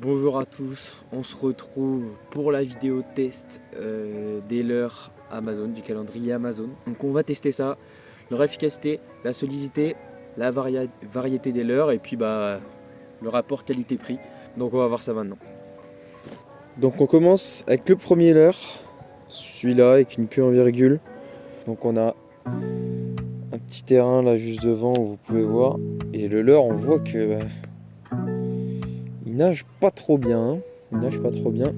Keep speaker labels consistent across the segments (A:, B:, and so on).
A: Bonjour à tous, on se retrouve pour la vidéo test des leurres Amazon, du calendrier Amazon. Donc on va tester ça, leur efficacité, la solidité, la variété des leurres et puis le rapport qualité-prix. Donc on va voir ça maintenant.
B: Donc on commence avec le premier leurre, celui-là avec une queue en virgule. Donc on a un petit terrain là juste devant où vous pouvez voir. Et le leurre, on voit que il nage pas trop bien, hein. Il nage pas trop bien.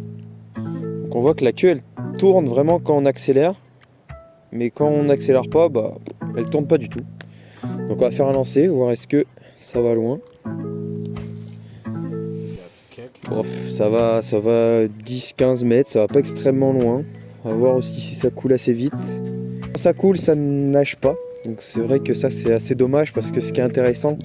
B: Donc on voit que la queue elle tourne vraiment quand on accélère. Mais quand on n'accélère pas, elle tourne pas du tout. Donc on va faire un lancer, voir est-ce que ça va loin. Bref, ça va 10-15 mètres, ça va pas extrêmement loin. On va voir aussi si ça coule assez vite. Quand ça coule, ça ne nage pas. Donc c'est vrai que ça c'est assez dommage parce que ce qui est intéressant,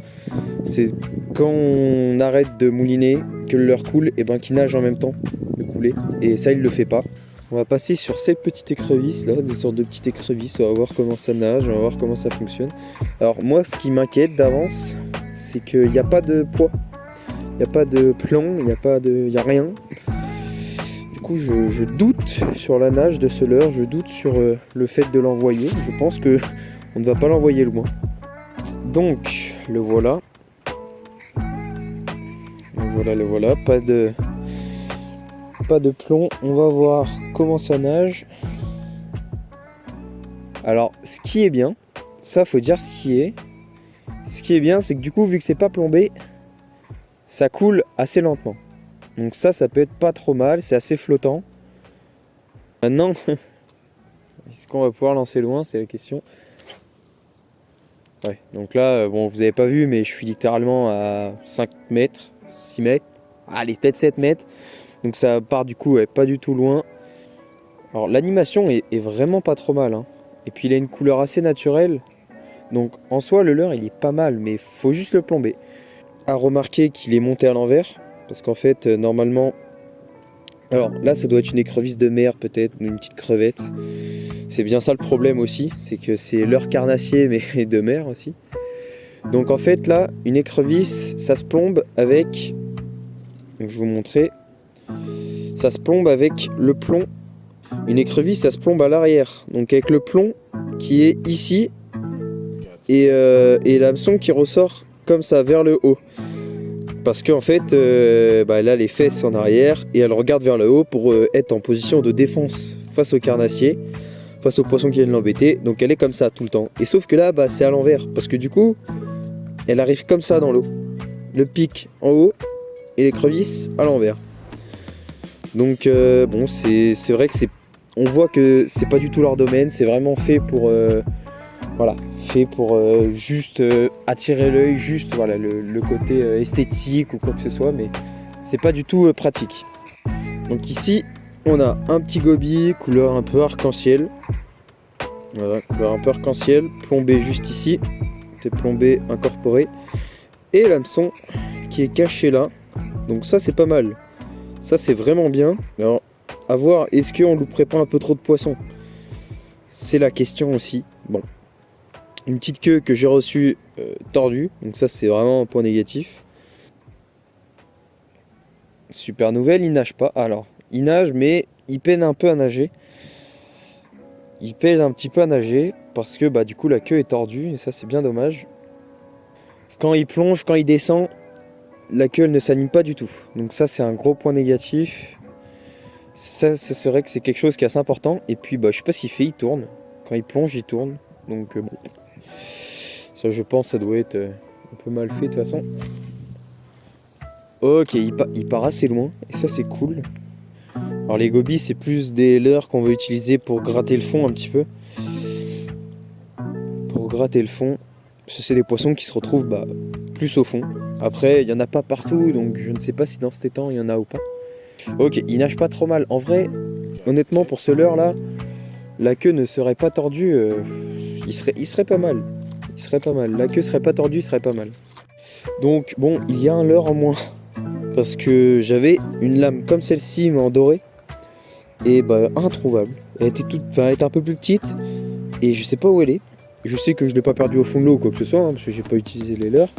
B: c'est quand on arrête de mouliner, que le leurre coule, et qu'il nage en même temps, le couler. Et ça il le fait pas. On va passer sur ces petites écrevisses là, des sortes de petites écrevisses. On va voir comment ça nage, on va voir comment ça fonctionne. Alors moi ce qui m'inquiète d'avance, c'est qu'il n'y a pas de poids. Il n'y a pas de plomb, il n'y a rien. Du coup, je doute sur la nage de ce leurre, je doute sur le fait de l'envoyer. Je pense que on ne va pas l'envoyer loin. Donc, le voilà. Le voilà. Pas de plomb. On va voir comment ça nage. Alors, ce qui est bien, ça faut dire ce qui est. Ce qui est bien, c'est que du coup, vu que c'est pas plombé, ça coule assez lentement. Donc ça peut être pas trop mal, c'est assez flottant. Maintenant, est-ce qu'on va pouvoir lancer loin, c'est la question. Ouais, donc là, bon, vous avez pas vu, mais je suis littéralement à 5 mètres, 6 mètres, allez, peut-être 7 mètres. Donc ça part du coup pas du tout loin. Alors l'animation est vraiment pas trop mal, hein. Et puis il a une couleur assez naturelle. Donc en soi, le leurre, il est pas mal, mais faut juste le plomber. À remarquer qu'il est monté à l'envers, parce qu'en fait, normalement... Alors là, ça doit être une écrevisse de mer peut-être, ou une petite crevette. C'est bien ça le problème aussi, c'est que c'est leurre carnassier, mais de mer aussi. Donc en fait, là, une écrevisse, ça se plombe avec... Donc je vais vous montrer. Ça se plombe avec le plomb. Une écrevisse, ça se plombe à l'arrière. Donc avec le plomb qui est ici, et l'hameçon qui ressort comme ça, vers le haut. Parce qu'en fait, elle a les fesses en arrière et elle regarde vers le haut pour être en position de défense face au carnassier, face au poisson qui vient de l'embêter. Donc elle est comme ça tout le temps. Et sauf que là, c'est à l'envers. Parce que du coup, elle arrive comme ça dans l'eau. Le pic en haut et l'écrevisse à l'envers. Donc c'est vrai que on voit que c'est pas du tout leur domaine. C'est vraiment fait pour... juste attirer l'œil, juste le côté esthétique ou quoi que ce soit, mais c'est pas du tout pratique. Donc ici, on a un petit goby, couleur un peu arc-en-ciel. Voilà, couleur un peu arc-en-ciel, plombé juste ici, c'est plombé incorporé. Et l'hameçon qui est caché là, donc ça c'est pas mal. Ça c'est vraiment bien. Alors, à voir, est-ce qu'on louperait pas un peu trop de poissons? C'est la question aussi. Bon. Une petite queue que j'ai reçue tordue, donc ça c'est vraiment un point négatif. Super nouvelle, il nage pas. Alors, il nage mais il peine un peu à nager. Il peine un petit peu à nager parce que du coup la queue est tordue et ça c'est bien dommage. Quand il plonge, quand il descend, la queue elle ne s'anime pas du tout. Donc ça c'est un gros point négatif. Ça serait que c'est quelque chose qui est assez important. Et puis je sais pas s'il fait, il tourne. Quand il plonge, il tourne. Donc bon. Ça je pense ça doit être un peu mal fait de toute façon. Ok, il part assez loin et ça c'est cool. Alors les gobies c'est plus des leurres qu'on veut utiliser pour gratter le fond un petit peu. Pour gratter le fond. Parce que c'est des poissons qui se retrouvent plus au fond. Après il n'y en a pas partout donc je ne sais pas si dans cet étang il y en a ou pas. Ok, il nage pas trop mal. En vrai, honnêtement pour ce leurre là, la queue ne serait pas tordue, il serait pas mal. Il serait pas mal. La queue serait pas tordue, il serait pas mal. Donc bon, il y a un leurre en moins. Parce que j'avais une lame comme celle-ci mais en doré. Et introuvable. Elle était un peu plus petite. Et je sais pas où elle est. Je sais que je l'ai pas perdue au fond de l'eau ou quoi que ce soit, hein, parce que j'ai pas utilisé les leurres.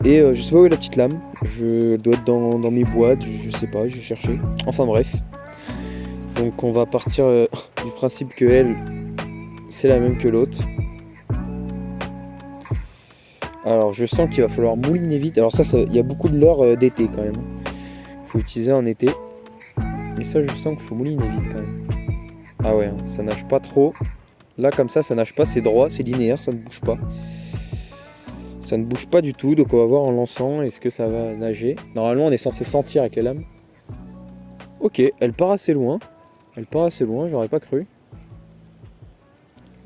B: Et je sais pas où est la petite lame. Elle doit être dans mes boîtes, je sais pas, j'ai cherché. Enfin bref. Donc on va partir du principe que elle, c'est la même que l'autre. Alors je sens qu'il va falloir mouliner vite. Alors ça il y a beaucoup de leurres d'été quand même. Il faut utiliser en été. Mais ça je sens qu'il faut mouliner vite quand même. Ah ouais, hein, ça nage pas trop. Là comme ça nage pas, c'est droit, c'est linéaire, ça ne bouge pas. Ça ne bouge pas du tout, donc on va voir en lançant, est-ce que ça va nager. Normalement on est censé sentir avec les lames. Ok, elle part assez loin. J'aurais pas cru.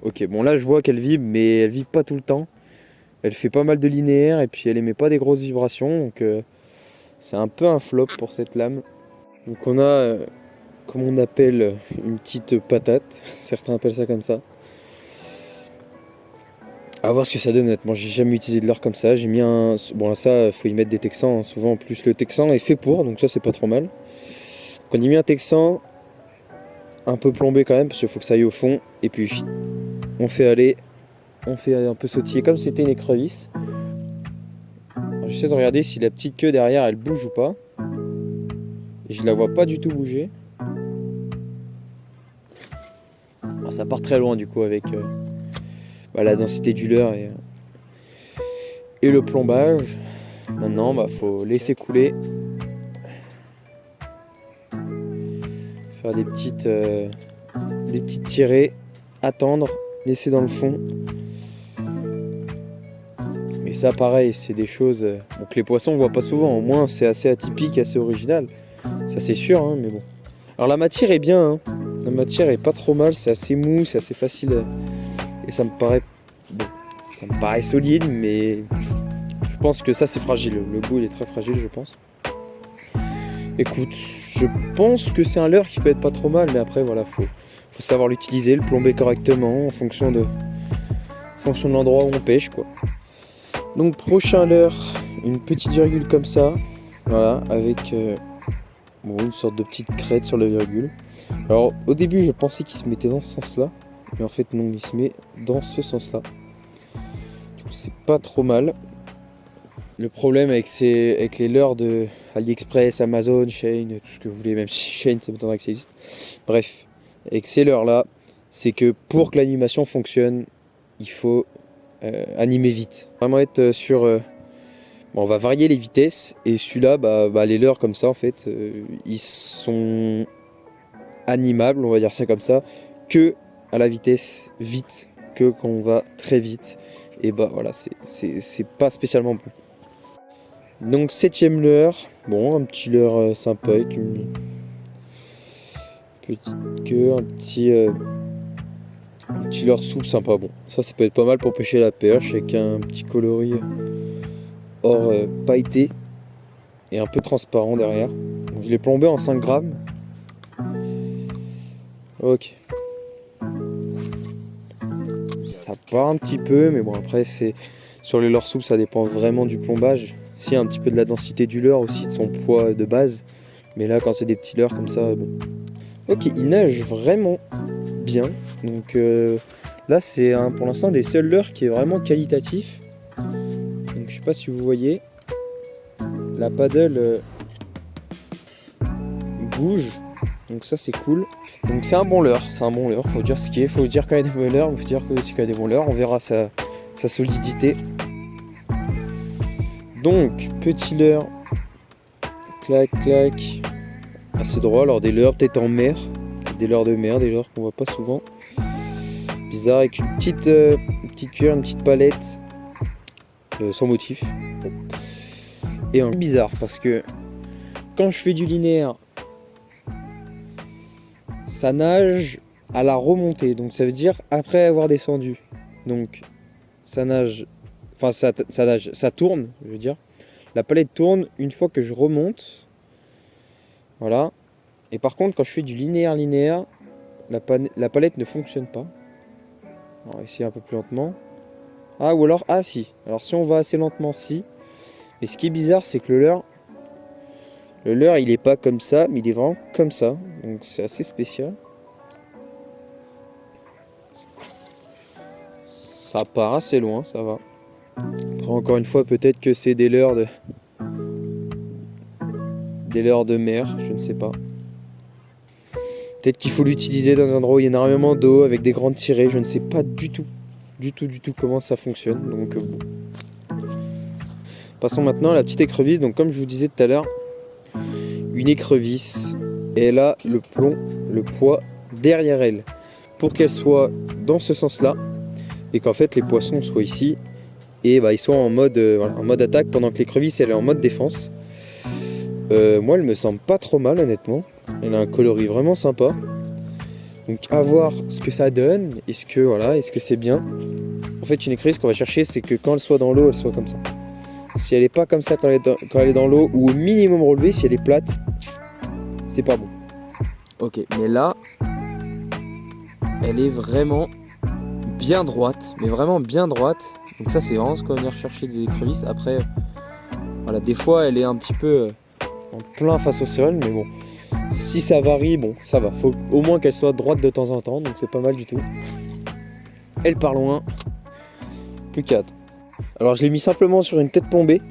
B: Ok, bon là je vois qu'elle vibre, mais elle vibre pas tout le temps. Elle fait pas mal de linéaire et puis elle émet pas des grosses vibrations, donc c'est un peu un flop pour cette lame. Donc on a, comme on appelle, une petite patate. Certains appellent ça comme ça. À voir ce que ça donne, honnêtement, j'ai jamais utilisé de leurre comme ça. J'ai mis un... Bon ça, faut y mettre des texans, hein. Souvent en plus le texan est fait pour, donc ça c'est pas trop mal. Donc on y met un texan, un peu plombé quand même, parce qu'il faut que ça aille au fond. Et puis on fait aller, on fait un peu sautiller comme si c'était une écrevisse. J'essaie de regarder si la petite queue derrière elle bouge ou pas. Et je la vois pas du tout bouger. Alors, ça part très loin du coup avec la densité du leurre et le plombage. Maintenant faut laisser couler. Faire des petites tirées. Attendre. Laisser dans le fond. Mais ça pareil, c'est des choses que les poissons ne voient pas souvent. Au moins c'est assez atypique, assez original. Ça c'est sûr, hein, mais bon. Alors la matière est bien, hein. La matière est pas trop mal, c'est assez mou, c'est assez facile. Et ça me paraît solide, mais je pense que ça c'est fragile. Le bout il est très fragile, je pense. Écoute, je pense que c'est un leurre qui peut être pas trop mal, mais après voilà, faut savoir l'utiliser, le plomber correctement en fonction de l'endroit où on pêche, quoi. Donc prochain leurre, une petite virgule comme ça, voilà, avec une sorte de petite crête sur la virgule. Alors au début je pensais qu'il se mettait dans ce sens-là, mais en fait non, il se met dans ce sens-là. Du coup c'est pas trop mal. Le problème avec les leurres de AliExpress, Amazon, Shein, tout ce que vous voulez, même si Shein ça m'étonnerait que ça existe. Bref, avec ces leurres-là, c'est que pour que l'animation fonctionne, il faut animer vite. Vraiment être sur... on va varier les vitesses et celui-là, les leurres comme ça en fait, ils sont animables, on va dire ça comme ça, que à la vitesse vite, que quand on va très vite. Et voilà, c'est pas spécialement bon. Donc 7ème leurre, bon un petit leurre sympa avec une petite queue, un petit leurre souple sympa. Bon, ça peut être pas mal pour pêcher la perche avec un petit coloris or pailleté et un peu transparent derrière. Donc, je l'ai plombé en 5 grammes. Ok. Ça part un petit peu, mais bon après c'est sur les leurres souples ça dépend vraiment du plombage. Si un petit peu de la densité du leurre aussi, de son poids de base. Mais là quand c'est des petits leurres comme ça, bon. Ok, il nage vraiment bien. Donc là c'est pour l'instant des seuls leurres qui est vraiment qualitatif. Donc je sais pas si vous voyez. La paddle bouge. Donc ça c'est cool. Donc c'est un bon leurre, faut dire ce qui est, faut dire quand il y a des mauvais leurres, faut dire aussi qu'il y a des bons leurres, on verra sa solidité. Donc petit leurre, clac clac, assez droit. Alors des leurres peut-être en mer, des leurres de mer, des leurres qu'on voit pas souvent. Bizarre avec une petite cuillère, une petite palette, sans motif. Bon. Et un bizarre parce que quand je fais du linéaire, ça nage à la remontée, donc ça veut dire après avoir descendu. Donc ça nage, enfin ça nage, ça tourne, je veux dire. La palette tourne une fois que je remonte. Voilà. Et par contre, quand je fais du linéaire, la palette ne fonctionne pas. On va essayer un peu plus lentement. Ah, ou alors, si. Alors si on va assez lentement, si. Mais ce qui est bizarre, c'est que le leurre, il est pas comme ça, mais il est vraiment comme ça. Donc c'est assez spécial. Ça part assez loin, ça va. Après, encore une fois, peut-être que c'est des leurres de mer, je ne sais pas. Peut-être qu'il faut l'utiliser dans un endroit où il y a énormément d'eau, avec des grandes tirées, je ne sais pas du tout comment ça fonctionne. Donc bon. Passons maintenant à la petite écrevisse. Donc comme je vous disais tout à l'heure, une écrevisse, elle a le plomb, le poids derrière elle. Pour qu'elle soit dans ce sens-là, et qu'en fait les poissons soient ici, et ils soient en mode attaque, pendant que l'écrevisse elle est en mode défense. Moi elle me semble pas trop mal honnêtement. Elle a un coloris vraiment sympa. Donc à voir ce que ça donne, est-ce que c'est bien. En fait une écrevisse qu'on va chercher, c'est que quand elle soit dans l'eau, elle soit comme ça. Si elle est pas comme ça quand elle est dans l'eau, ou au minimum relevée, si elle est plate, c'est pas bon. Ok, mais là, elle est vraiment bien droite, mais vraiment bien droite. Donc ça c'est vraiment ce qu'on vient rechercher des écrevisses. Après, voilà, des fois elle est un petit peu en plein face au sol, mais bon, si ça varie, bon, ça va. Faut au moins qu'elle soit droite de temps en temps, donc c'est pas mal du tout. Elle part loin, plus qu'à. Alors je l'ai mis simplement sur une tête plombée,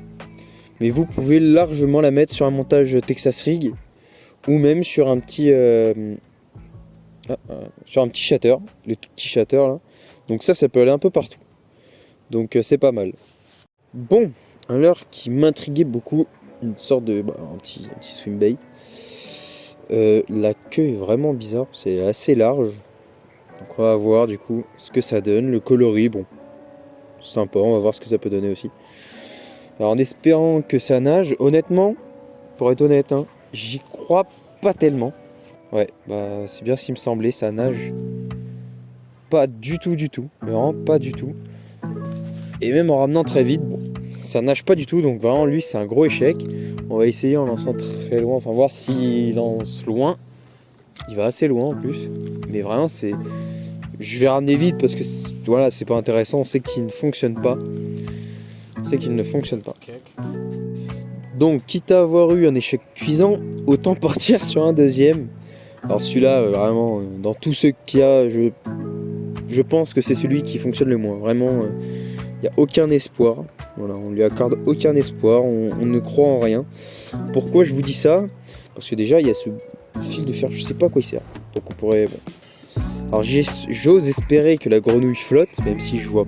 B: mais vous pouvez largement la mettre sur un montage Texas Rig, ou même sur un petit shatter, le tout petit shatter là. Donc ça peut aller un peu partout. Donc c'est pas mal. Bon, un leurre qui m'intriguait beaucoup, une sorte de un petit swim bait. La queue est vraiment bizarre, c'est assez large. Donc on va voir du coup ce que ça donne, le coloris, bon, sympa, on va voir ce que ça peut donner aussi. Alors en espérant que ça nage, honnêtement, pour être honnête, j'y crois pas tellement. Ouais, c'est bien ce qui me semblait, ça nage pas du tout, mais vraiment pas du tout. Et même en ramenant très vite, bon, ça nage pas du tout, donc vraiment lui c'est un gros échec. On va essayer en lançant très loin, enfin voir s'il lance loin. Il va assez loin en plus, mais vraiment je vais ramener vite parce que voilà, c'est pas intéressant, on sait qu'il ne fonctionne pas. Donc quitte à avoir eu un échec cuisant, autant partir sur un deuxième. Alors celui-là, vraiment, dans tous ceux qu'il y a, je pense que c'est celui qui fonctionne le moins. Vraiment, il n'y a aucun espoir. Voilà, on lui accorde aucun espoir, on ne croit en rien. Pourquoi je vous dis ça? Parce que déjà, il y a ce fil de fer, je sais pas à quoi il sert. Donc on pourrait... Bon. Alors j'ose espérer que la grenouille flotte, même si je vois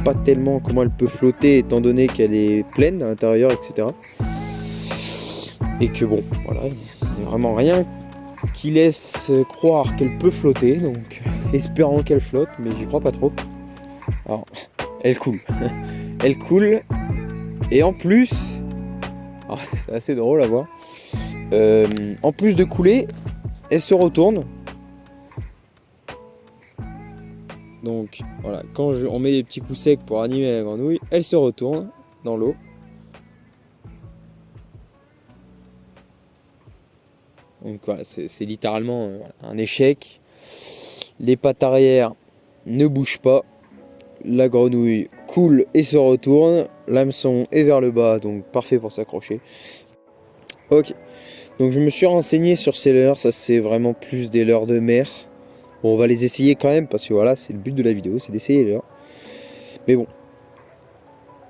B: pas tellement comment elle peut flotter étant donné qu'elle est pleine à l'intérieur, etc. Et que bon, voilà, il n'y a vraiment rien qui laisse croire qu'elle peut flotter, donc espérons qu'elle flotte, mais j'y crois pas trop. Alors, elle coule. Elle coule, et en plus, c'est assez drôle à voir, en plus de couler, elle se retourne. Donc voilà, quand on met des petits coups secs pour animer la grenouille, elle se retourne dans l'eau. Donc voilà, c'est littéralement un échec. Les pattes arrière ne bougent pas. La grenouille coule et se retourne. L'hameçon est vers le bas, donc parfait pour s'accrocher. Ok, donc je me suis renseigné sur ces leurres. Ça c'est vraiment plus des leurres de mer. Bon, on va les essayer quand même parce que voilà, c'est le but de la vidéo, c'est d'essayer les leurres. Mais bon,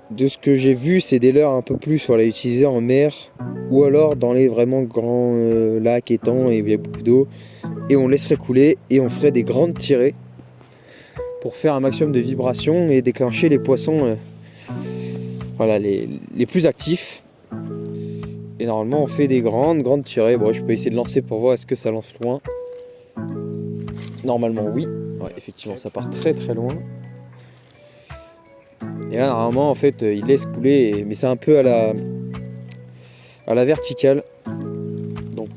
B: de ce que j'ai vu, c'est des leurres un peu plus utilisés en mer ou alors dans les vraiment grands lacs, étangs et il y a beaucoup d'eau. Et on laisserait couler et on ferait des grandes tirées pour faire un maximum de vibrations et déclencher les poissons les plus actifs. Et normalement, on fait des grandes tirées. Bon, je peux essayer de lancer pour voir est-ce que ça lance loin. Normalement oui, ouais, effectivement ça part très loin. Et là normalement en fait il laisse couler, mais c'est un peu à la verticale. Donc,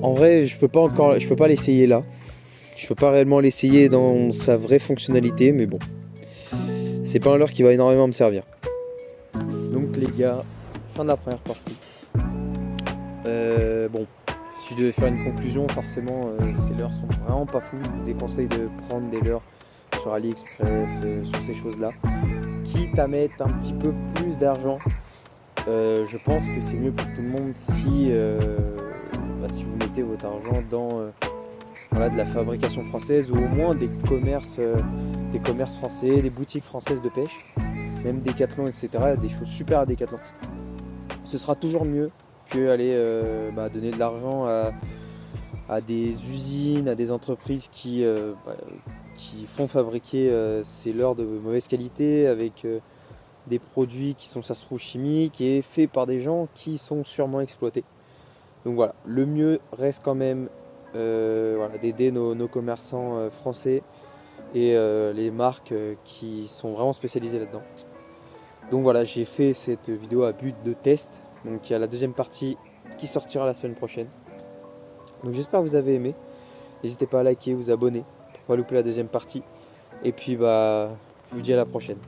B: en vrai je peux pas l'essayer là. Je peux pas réellement l'essayer dans sa vraie fonctionnalité, mais bon. C'est pas un leurre qui va énormément me servir. Donc les gars, fin de la première partie. Bon. Si je devais faire une conclusion, forcément, ces leurres sont vraiment pas fous. Je vous déconseille de prendre des leurres sur AliExpress, sur ces choses-là. Quitte à mettre un petit peu plus d'argent, je pense que c'est mieux pour tout le monde si vous mettez votre argent dans de la fabrication française ou au moins des commerces français, des boutiques françaises de pêche. même Decathlon, etc. Il y a des choses super à Decathlon. Ce sera toujours mieux que aller donner de l'argent à des usines, à des entreprises qui font fabriquer ces leurres de mauvaise qualité avec des produits qui sont, ça se trouve, chimiques et faits par des gens qui sont sûrement exploités. Donc voilà, le mieux reste quand même d'aider nos commerçants français et les marques qui sont vraiment spécialisées là-dedans. Donc voilà, j'ai fait cette vidéo à but de test. Donc il y a la deuxième partie qui sortira la semaine prochaine. Donc j'espère que vous avez aimé. N'hésitez pas à liker, vous abonner pour ne pas louper la deuxième partie. Et puis je vous dis à la prochaine.